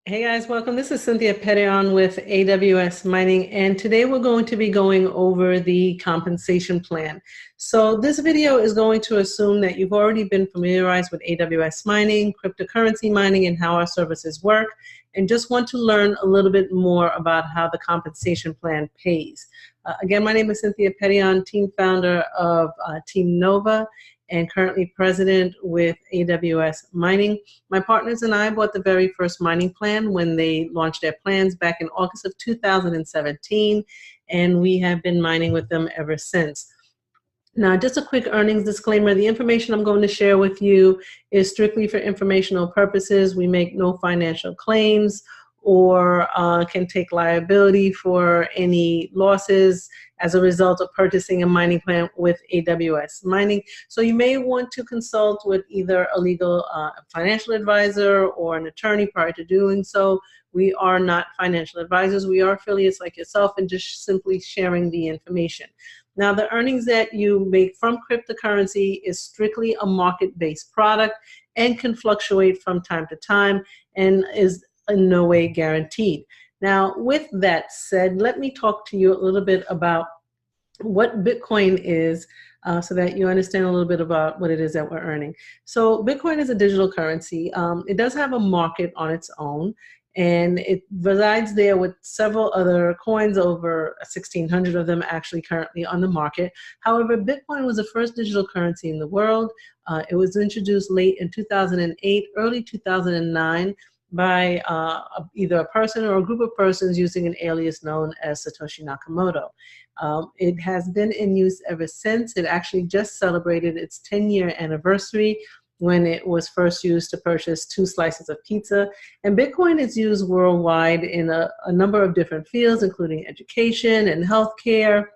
Hey guys, welcome. This is Cynthia Pettyon with AWS Mining, and today we're going to be going over the compensation plan. So this video is going to assume that you've already been familiarized with AWS mining, cryptocurrency mining, and how our services work, and just want to learn a little bit more about how the compensation plan pays. Again, my name is Cynthia Pettyon, team founder of Team Nova, and currently president with AWS Mining. My partners and I bought the very first mining plan when they launched their plans back in August of 2017, and we have been mining with them ever since. Now, just a quick earnings disclaimer. The information I'm going to share with you is strictly for informational purposes. We make no financial claims or can take liability for any losses as a result of purchasing a mining plan with AWS Mining. So you may want to consult with either a legal financial advisor or an attorney prior to doing so. We are not financial advisors. We are affiliates like yourself and just simply sharing the information. Now, the earnings that you make from cryptocurrency is strictly a market-based product and can fluctuate from time to time and is in no way guaranteed. Now, with that said, let me talk to you a little bit about what Bitcoin is so that you understand a little bit about what it is that we're earning. So Bitcoin is a digital currency. It does have a market on its own, and it resides there with several other coins, over 1,600 of them actually currently on the market. However, Bitcoin was the first digital currency in the world. It was introduced late in 2008, early 2009, by either a person or a group of persons using an alias known as Satoshi Nakamoto. It has been in use ever since. It actually just celebrated its 10-year anniversary when it was first used to purchase 2 slices of pizza. And Bitcoin is used worldwide in a number of different fields, including education and healthcare.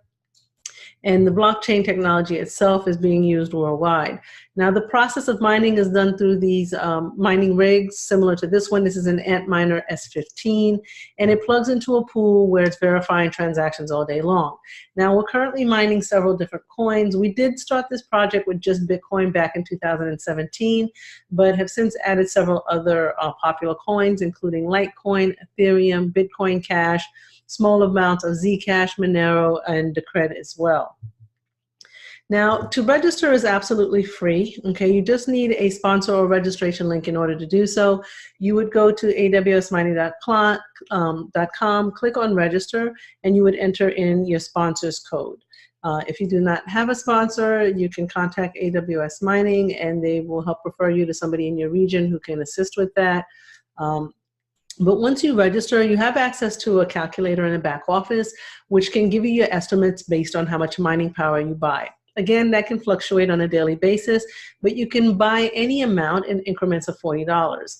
And the blockchain technology itself is being used worldwide. Now, the process of mining is done through these mining rigs, similar to this one. This is an Antminer S15, and it plugs into a pool where it's verifying transactions all day long. Now, we're currently mining several different coins. We did start this project with just Bitcoin back in 2017, but have since added several other popular coins, including Litecoin, Ethereum, Bitcoin Cash, small amounts of Zcash, Monero, and Decred as well. Now, to register is absolutely free. Okay, you just need a sponsor or registration link in order to do so. You would go to awsmining.com, click on register, and you would enter in your sponsor's code. If you do not have a sponsor, you can contact AWS Mining, and they will help refer you to somebody in your region who can assist with that. But once you register, you have access to a calculator in the back office, which can give you your estimates based on how much mining power you buy. Again, that can fluctuate on a daily basis, but you can buy any amount in increments of $40.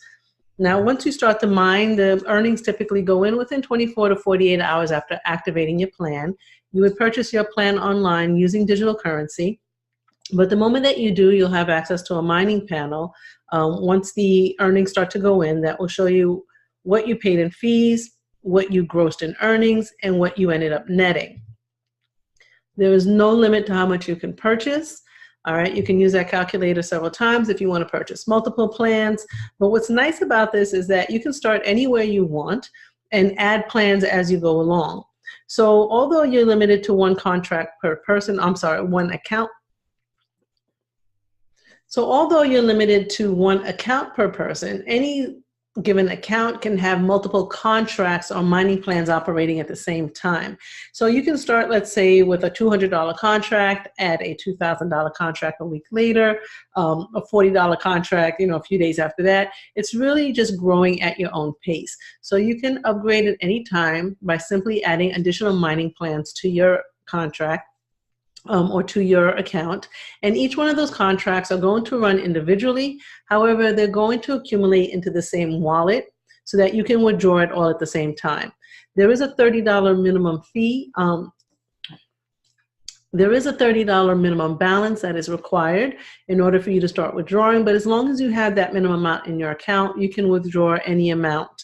Now, once you start to mine, the earnings typically go in within 24 to 48 hours after activating your plan. You would purchase your plan online using digital currency. But the moment that you do, you'll have access to a mining panel once the earnings start to go in that will show you what you paid in fees, what you grossed in earnings, and what you ended up netting. There is no limit to how much you can purchase. All right, you can use that calculator several times if you want to purchase multiple plans. But what's nice about this is that you can start anywhere you want and add plans as you go along. So although you're limited to one contract per person, one account. So although you're limited to one account per person, any given account can have multiple contracts or mining plans operating at the same time. So you can start, let's say, with a $200 contract, add a $2,000 contract a week later, a $40 contract, a few days after that. It's really just growing at your own pace. So you can upgrade at any time by simply adding additional mining plans to your contract or to your account. And each one of those contracts are going to run individually. However, they're going to accumulate into the same wallet so that you can withdraw it all at the same time. There is a $30 minimum fee. There is a $30 minimum balance that is required in order for you to start withdrawing. But as long as you have that minimum amount in your account, you can withdraw any amount.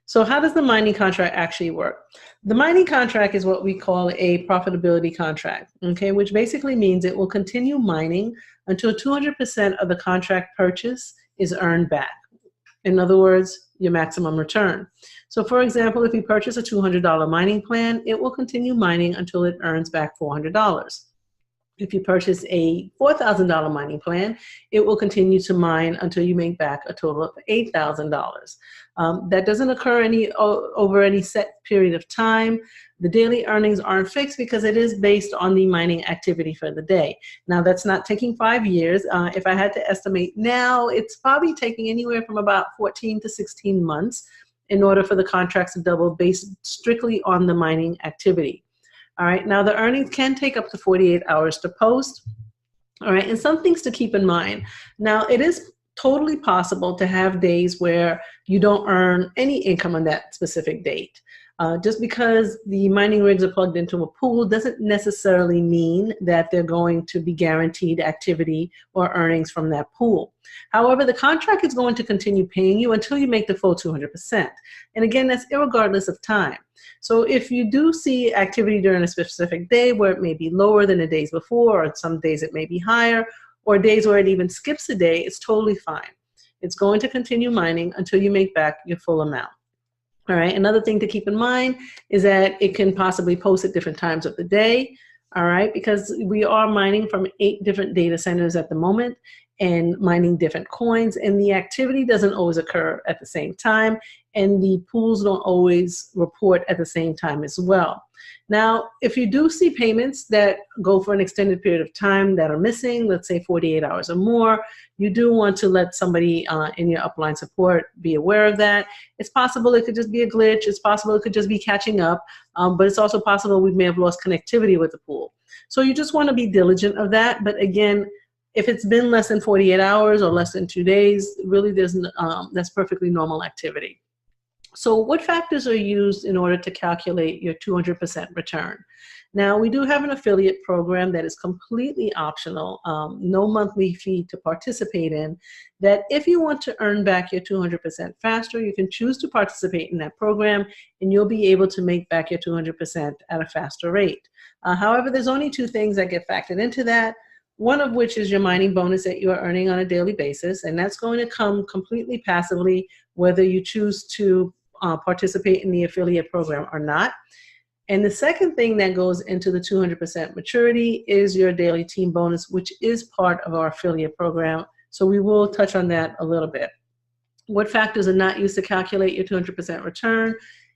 So how does the mining contract actually work? The mining contract is what we call a profitability contract, okay, which basically means it will continue mining until 200% of the contract purchase is earned back. In other words, your maximum return. So for example, if you purchase a $200 mining plan, it will continue mining until it earns back $400. If you purchase a $4,000 mining plan, it will continue to mine until you make back a total of $8,000. That doesn't occur over any set period of time. The daily earnings aren't fixed because it is based on the mining activity for the day. Now, that's not taking 5 years. If I had to estimate now, it's probably taking anywhere from about 14 to 16 months in order for the contracts to double based strictly on the mining activity. All right, now the earnings can take up to 48 hours to post. All right, and some things to keep in mind. Now, it is totally possible to have days where you don't earn any income on that specific date. Just because the mining rigs are plugged into a pool doesn't necessarily mean that they're going to be guaranteed activity or earnings from that pool. However, the contract is going to continue paying you until you make the full 200%. And again, that's irregardless of time. So if you do see activity during a specific day where it may be lower than the days before, or some days it may be higher, or days where it even skips a day, it's totally fine. It's going to continue mining until you make back your full amount. All right, another thing to keep in mind is that it can possibly post at different times of the day, all right, because we are mining from 8 different data centers at the moment and mining different coins, and the activity doesn't always occur at the same time, and the pools don't always report at the same time as well. Now, if you do see payments that go for an extended period of time that are missing, let's say 48 hours or more, you do want to let somebody in your upline support be aware of that. It's possible it could just be a glitch. It's possible it could just be catching up, but it's also possible we may have lost connectivity with the pool. So you just want to be diligent of that. But again, if it's been less than 48 hours or less than 2 days, really that's perfectly normal activity. So what factors are used in order to calculate your 200% return? Now, we do have an affiliate program that is completely optional, no monthly fee to participate in, that if you want to earn back your 200% faster, you can choose to participate in that program, and you'll be able to make back your 200% at a faster rate. However, there's only 2 things that get factored into that. One of which is your mining bonus that you are earning on a daily basis, and that's going to come completely passively whether you choose to participate in the affiliate program or not. And the second thing that goes into the 200% maturity is your daily team bonus, which is part of our affiliate program. So we will touch on that a little bit. What factors are not used to calculate your 200% return?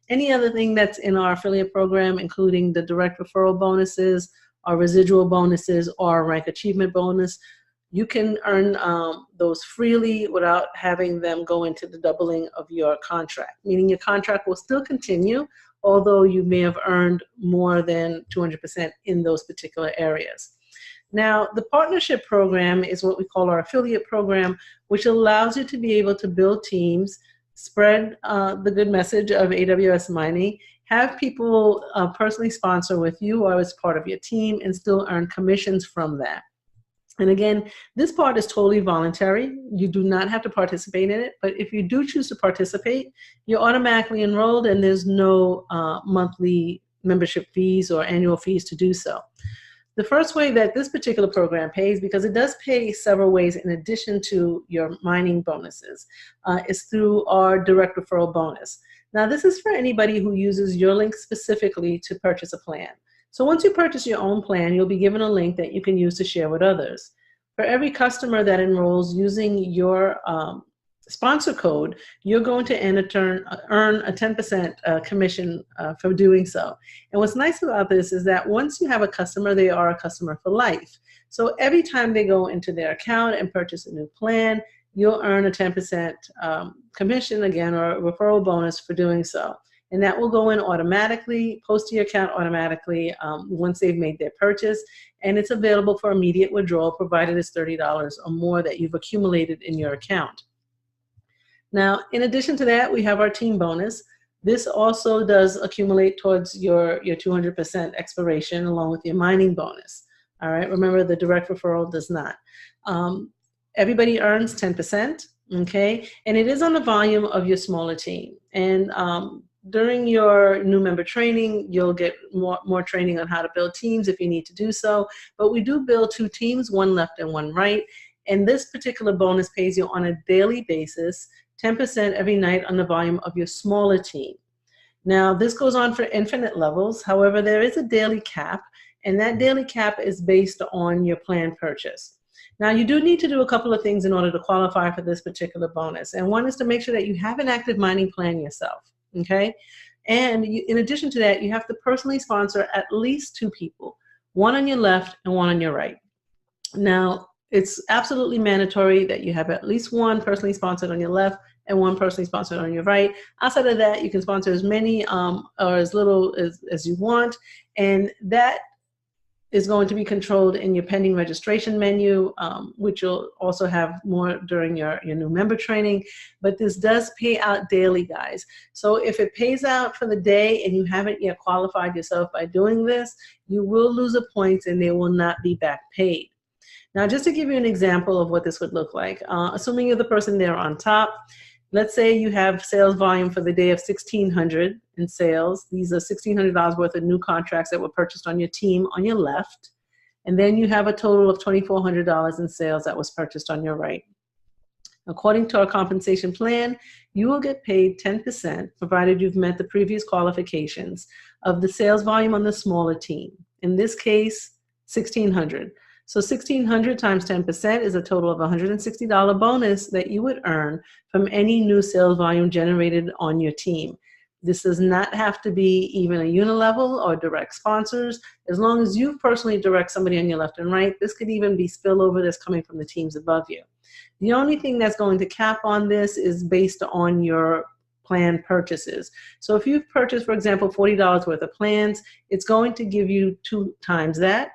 Any other thing that's in our affiliate program, including the direct referral bonuses, our residual bonuses, or rank achievement bonus, you can earn those freely without having them go into the doubling of your contract, meaning your contract will still continue, although you may have earned more than 200% in those particular areas. Now, the partnership program is what we call our affiliate program, which allows you to be able to build teams, spread the good message of AWS mining, have people personally sponsor with you or as part of your team, and still earn commissions from that. And again, this part is totally voluntary. You do not have to participate in it, but if you do choose to participate, you're automatically enrolled and there's no monthly membership fees or annual fees to do so. The first way that this particular program pays, because it does pay several ways in addition to your mining bonuses, is through our direct referral bonus. Now, this is for anybody who uses your link specifically to purchase a plan. So once you purchase your own plan, you'll be given a link that you can use to share with others. For every customer that enrolls using your sponsor code, you're going to earn a 10% commission for doing so. And what's nice about this is that once you have a customer, they are a customer for life. So every time they go into their account and purchase a new plan, you'll earn a 10% commission again, or a referral bonus for doing so. And that will go in automatically, post to your account automatically once they've made their purchase. And it's available for immediate withdrawal, provided it's $30 or more that you've accumulated in your account. Now, in addition to that, we have our team bonus. This also does accumulate towards your 200% expiration along with your mining bonus. All right, remember the direct referral does not. Everybody earns 10%, okay? And it is on the volume of your smaller team. And during your new member training, you'll get more training on how to build teams if you need to do so. But we do build 2 teams, one left and one right. And this particular bonus pays you on a daily basis 10% every night on the volume of your smaller team. Now, this goes on for infinite levels. However, there is a daily cap, and that daily cap is based on your planned purchase. Now, you do need to do a couple of things in order to qualify for this particular bonus. And one is to make sure that you have an active mining plan yourself, okay? And in addition to that, you have to personally sponsor at least 2 people, one on your left and one on your right. Now, it's absolutely mandatory that you have at least one personally sponsored on your left and one personally sponsored on your right. Outside of that, you can sponsor as many or as little as you want, and that is going to be controlled in your pending registration menu, which you'll also have more during your new member training. But this does pay out daily, guys. So if it pays out for the day and you haven't yet qualified yourself by doing this, you will lose the points and they will not be back paid. Now, just to give you an example of what this would look like, assuming you're the person there on top, let's say you have sales volume for the day of $1,600 in sales. These are $1,600 worth of new contracts that were purchased on your team on your left. And then you have a total of $2,400 in sales that was purchased on your right. According to our compensation plan, you will get paid 10%, provided you've met the previous qualifications, of the sales volume on the smaller team. In this case, $1,600. So $1,600 times 10% is a total of $160 bonus that you would earn from any new sales volume generated on your team. This does not have to be even a unilevel or direct sponsors. As long as you personally direct somebody on your left and right, this could even be spillover that's coming from the teams above you. The only thing that's going to cap on this is based on your planned purchases. So if you've purchased, for example, $40 worth of plans, it's going to give you 2 times that,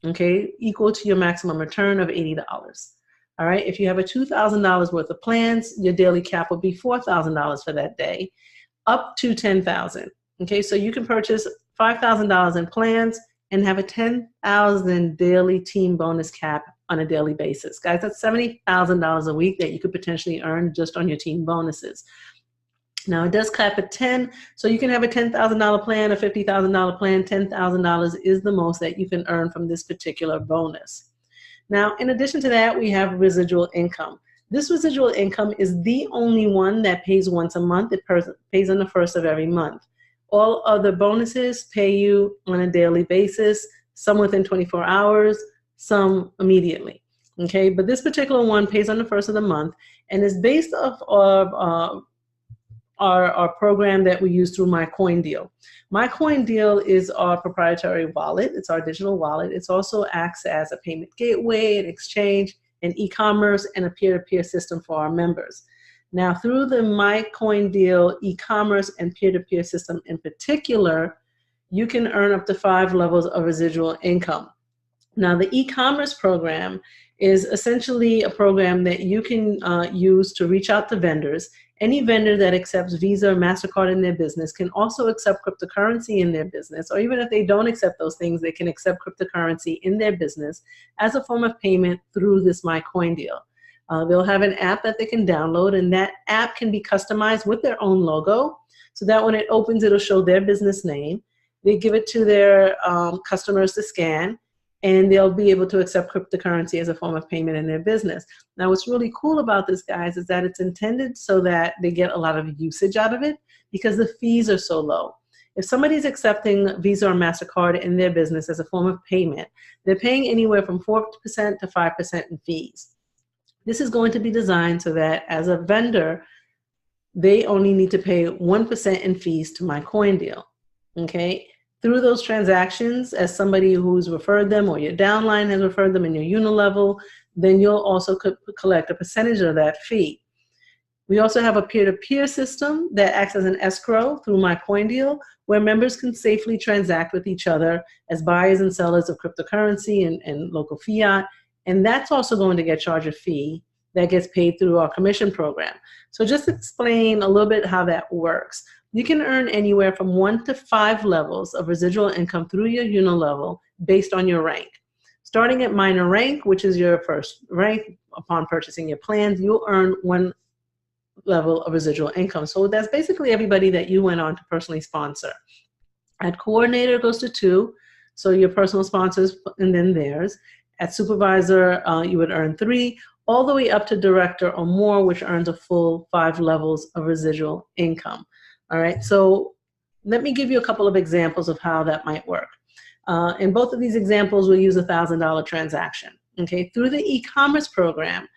okay, equal to your maximum return of $80. All right, if you have a $2,000 worth of plans, your daily cap will be $4,000 for that day, up to $10,000. Okay, so you can purchase $5,000 in plans and have a $10,000 daily team bonus cap on a daily basis. Guys, that's $70,000 a week that you could potentially earn just on your team bonuses. Now, it does cap at 10, so you can have a $10,000 plan, a $50,000 plan. $10,000 is the most that you can earn from this particular bonus. Now, in addition to that, we have residual income. This residual income is the only one that pays once a month. It pays on the first of every month. All other bonuses pay you on a daily basis, some within 24 hours, some immediately. Okay, but this particular one pays on the first of the month and is based off of our program that we use through MyCoinDeal. MyCoinDeal is our proprietary wallet. It's our digital wallet. It also acts as a payment gateway, an exchange, an e-commerce, and a peer-to-peer system for our members. Now, through the MyCoinDeal e-commerce and peer-to-peer system in particular, you can earn up to 5 levels of residual income. Now, the e-commerce program is essentially a program that you can use to reach out to vendors. Any vendor that accepts Visa or MasterCard in their business can also accept cryptocurrency in their business, or even if they don't accept those things, they can accept cryptocurrency in their business as a form of payment through this MyCoinDeal. They'll have an app that they can download, and that app can be customized with their own logo, so that when it opens, it'll show their business name. They give it to their customers to scan, and they'll be able to accept cryptocurrency as a form of payment in their business. Now, what's really cool about this, guys, is that it's intended so that they get a lot of usage out of it because the fees are so low. If somebody's accepting Visa or MasterCard in their business as a form of payment, they're paying anywhere from 4% to 5% in fees. This is going to be designed so that as a vendor, they only need to pay 1% in fees to MyCoinDeal, okay? Through those transactions, as somebody who's referred them or your downline has referred them in your unilevel, then you'll also collect a percentage of that fee. We also have a peer-to-peer system that acts as an escrow through MyCoinDeal, where members can safely transact with each other as buyers and sellers of cryptocurrency and local fiat, and that's also going to get charged a fee that gets paid through our commission program. So just to explain a little bit how that works. You can earn anywhere from 1 to 5 levels of residual income through your unilevel based on your rank. Starting at minor rank, which is your first rank, upon purchasing your plans, you'll earn 1 level of residual income. So that's basically everybody that you went on to personally sponsor. At coordinator, it goes to 2, so your personal sponsors and then theirs. At supervisor, you would earn 3. all the way up to director or more, which earns a full 5 levels of residual income. All right, so let me give you a couple of examples of how that might work. In both of these examples, we'll use a $1,000 transaction. Okay, through the e-commerce program,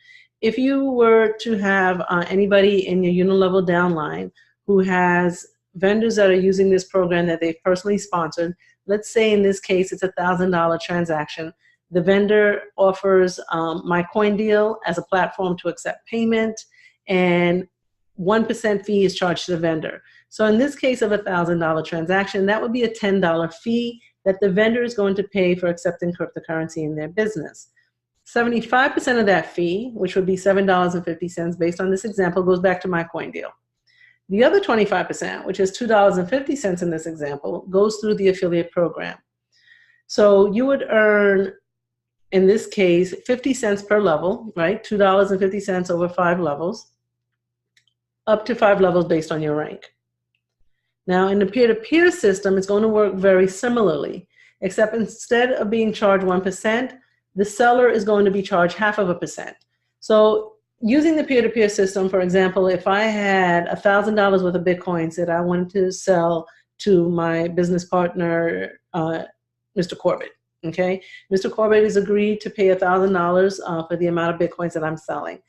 if you were to have anybody in your unilevel downline who has vendors that are using this program that they've personally sponsored, let's say in this case it's a $1,000 transaction, the vendor offers My Coin Deal as a platform to accept payment, and 1% fee is charged to the vendor. So in this case of a $1,000 transaction, that would be a $10 fee that the vendor is going to pay for accepting cryptocurrency in their business. 75% of that fee, which would be $7.50 based on this example, goes back to My Coin Deal. The other 25%, which is $2.50 in this example, goes through the affiliate program. So you would earn, in this case, 50 cents per level, right? $2.50 over 5 levels, up to 5 levels based on your rank. Now, in the peer-to-peer system, it's going to work very similarly, except instead of being charged 1%, the seller is going to be charged 0.5%. So using the peer-to-peer system, for example, if I had $1,000 worth of Bitcoins that I wanted to sell to my business partner, Mr. Corbett, okay? Mr. Corbett has agreed to pay $1,000 for the amount of Bitcoins that I'm selling.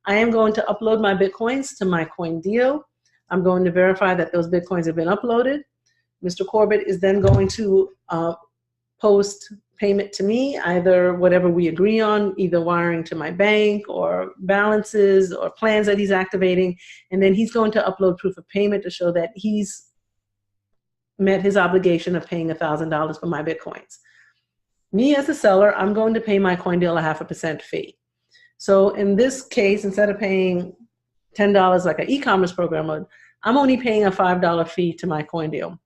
I am going to upload my Bitcoins to My Coin Deal. I'm going to verify that those Bitcoins have been uploaded. Mr. Corbett is then going to post payment to me, either whatever we agree on, either wiring to my bank or balances or plans that he's activating, and then he's going to upload proof of payment to show that he's met his obligation of paying $1,000 for my Bitcoins. Me as a seller, I'm going to pay My Coin Deal a 0.5% fee. So in this case, instead of paying $10 like an e-commerce program would, I'm only paying a $5 fee to My Coin Deal.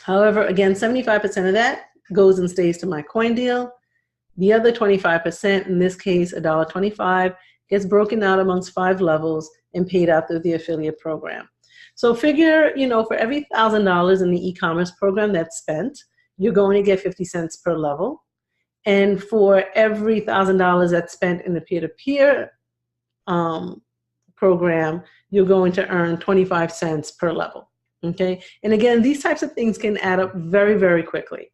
However, again, 75% of that goes and stays to My Coin Deal. The other 25%, in this case $1.25, gets broken out amongst 5 levels and paid out through the affiliate program. So figure, for every $1,000 in the e-commerce program that's spent, you're going to get 50 cents per level. And for every $1,000 that's spent in the peer-to-peer program, you're going to earn 25 cents per level, okay? And again, these types of things can add up very, very quickly.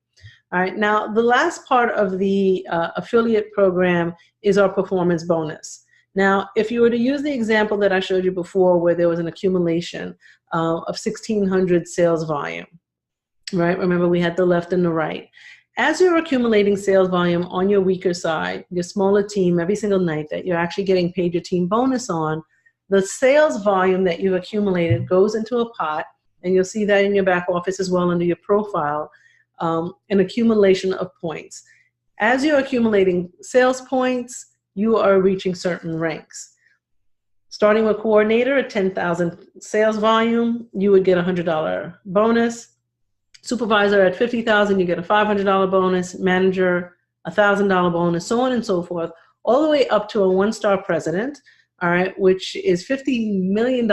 All right, now the last part of the affiliate program is our performance bonus. Now, if you were to use the example that I showed you before where there was an accumulation of 1,600 sales volume, right? Remember, we had the left and the right. As you're accumulating sales volume on your weaker side, your smaller team, every single night that you're actually getting paid your team bonus on, the sales volume that you've accumulated goes into a pot, and you'll see that in your back office as well under your profile, an accumulation of points. As you're accumulating sales points, you are reaching certain ranks. Starting with coordinator at 10,000 sales volume, you would get a $100 bonus. Supervisor at 50,000, you get a $500 bonus. Manager, a $1,000 bonus, so on and so forth, all the way up to a 1-star president, all right, which is $50 million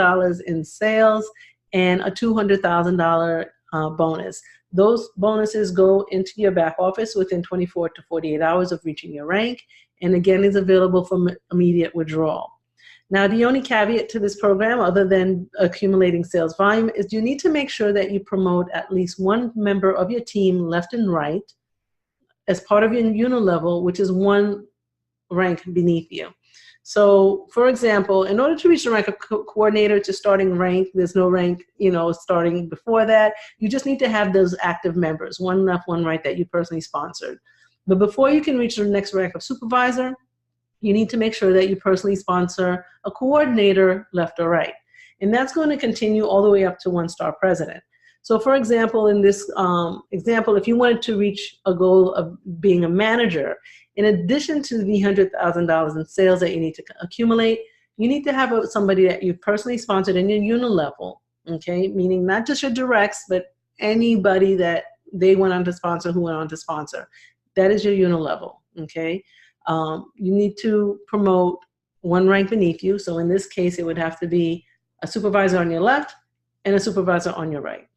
in sales and a $200,000 bonus. Those bonuses go into your back office within 24 to 48 hours of reaching your rank, and again is available for immediate withdrawal. Now, the only caveat to this program, other than accumulating sales volume, is you need to make sure that you promote at least one member of your team left and right as part of your unilevel, which is 1 rank beneath you. So, for example, in order to reach the rank of coordinator to starting rank, there's no rank, starting before that. You just need to have those active members, 1 left, 1 right, that you personally sponsored. But before you can reach the next rank of supervisor, you need to make sure that you personally sponsor a coordinator left or right. And that's going to continue all the way up to 1-star president. So for example, in this example, if you wanted to reach a goal of being a manager, in addition to the $100,000 in sales that you need to accumulate, you need to have somebody that you've personally sponsored in your unilevel, okay? Meaning not just your directs, but anybody that they went on to sponsor who went on to sponsor. That is your unilevel, okay? You need to promote 1 rank beneath you. So in this case, it would have to be a supervisor on your left and a supervisor on your right.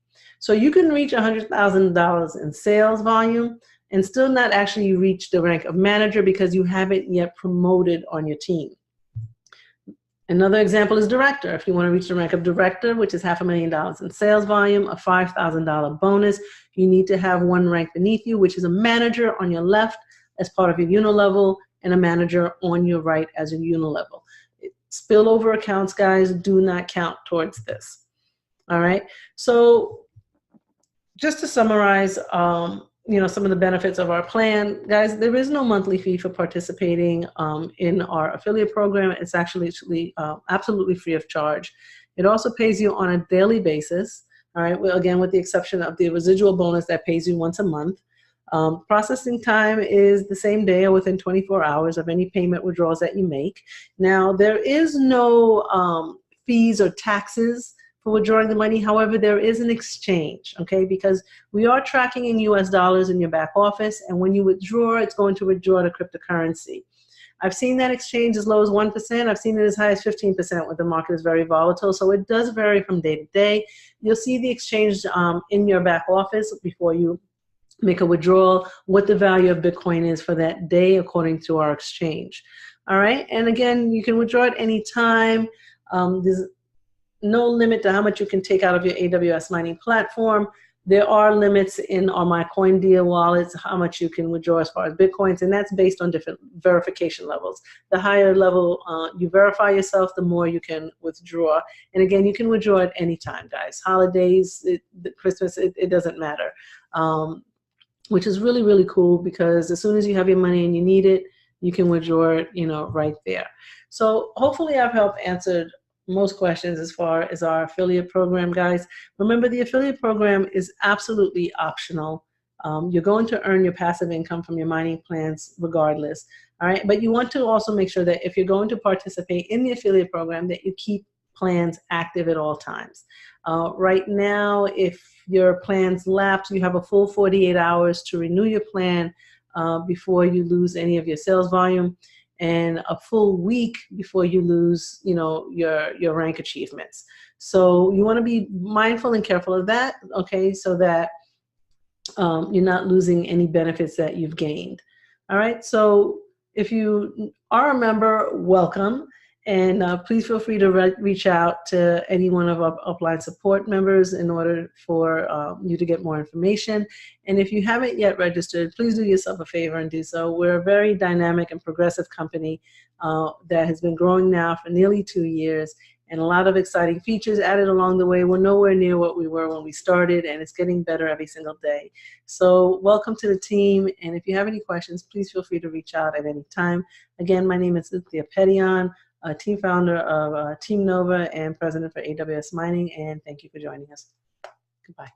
So you can reach $100,000 in sales volume and still not actually reach the rank of manager because you haven't yet promoted on your team. Another example is director. If you want to reach the rank of director, which is $500,000 in sales volume, a $5,000 bonus, you need to have one rank beneath you, which is a manager on your left as part of your unilevel and a manager on your right as a unilevel. Spillover accounts, guys, do not count towards this. All right. So just to summarize, some of the benefits of our plan, guys, there is no monthly fee for participating in our affiliate program. It's actually absolutely free of charge. It also pays you on a daily basis. All right. Well, again, with the exception of the residual bonus that pays you once a month. Processing time is the same day or within 24 hours of any payment withdrawals that you make. Now, there is no fees or taxes for withdrawing the money. However, there is an exchange, okay, because we are tracking in US dollars in your back office, and when you withdraw, it's going to withdraw to cryptocurrency. I've seen that exchange as low as 1%. I've seen it as high as 15% when the market is very volatile. So it does vary from day to day. You'll see the exchange in your back office before you make a withdrawal, what the value of Bitcoin is for that day according to our exchange. All right, and again, you can withdraw at any time. There's no limit to how much you can take out of your AWS mining platform. There are limits in our MyCoinDeal wallets, how much you can withdraw as far as Bitcoins, and that's based on different verification levels. The higher level you verify yourself, the more you can withdraw. And again, you can withdraw at any time, guys. Holidays, Christmas, it doesn't matter. Which is really, really cool, because as soon as you have your money and you need it, you can withdraw it, right there. So hopefully I've helped answer most questions as far as our affiliate program, guys. Remember, the affiliate program is absolutely optional. You're going to earn your passive income from your mining plans regardless, all right? But you want to also make sure that if you're going to participate in the affiliate program, that you keep plans active at all times. Right now, if your plans lapse, you have a full 48 hours to renew your plan before you lose any of your sales volume, and a full week before you lose, your rank achievements. So you want to be mindful and careful of that, okay, so that you're not losing any benefits that you've gained. All right, so if you are a member, welcome. And please feel free to reach out to any one of our upline support members in order for you to get more information. And if you haven't yet registered, please do yourself a favor and do so. We're a very dynamic and progressive company that has been growing now for nearly 2 years, and a lot of exciting features added along the way. We're nowhere near what we were when we started, and it's getting better every single day. So welcome to the team, and if you have any questions, please feel free to reach out at any time. Again, my name is Cynthia Petion, team founder of Team Nova and president for AWS Mining, and thank you for joining us. Goodbye.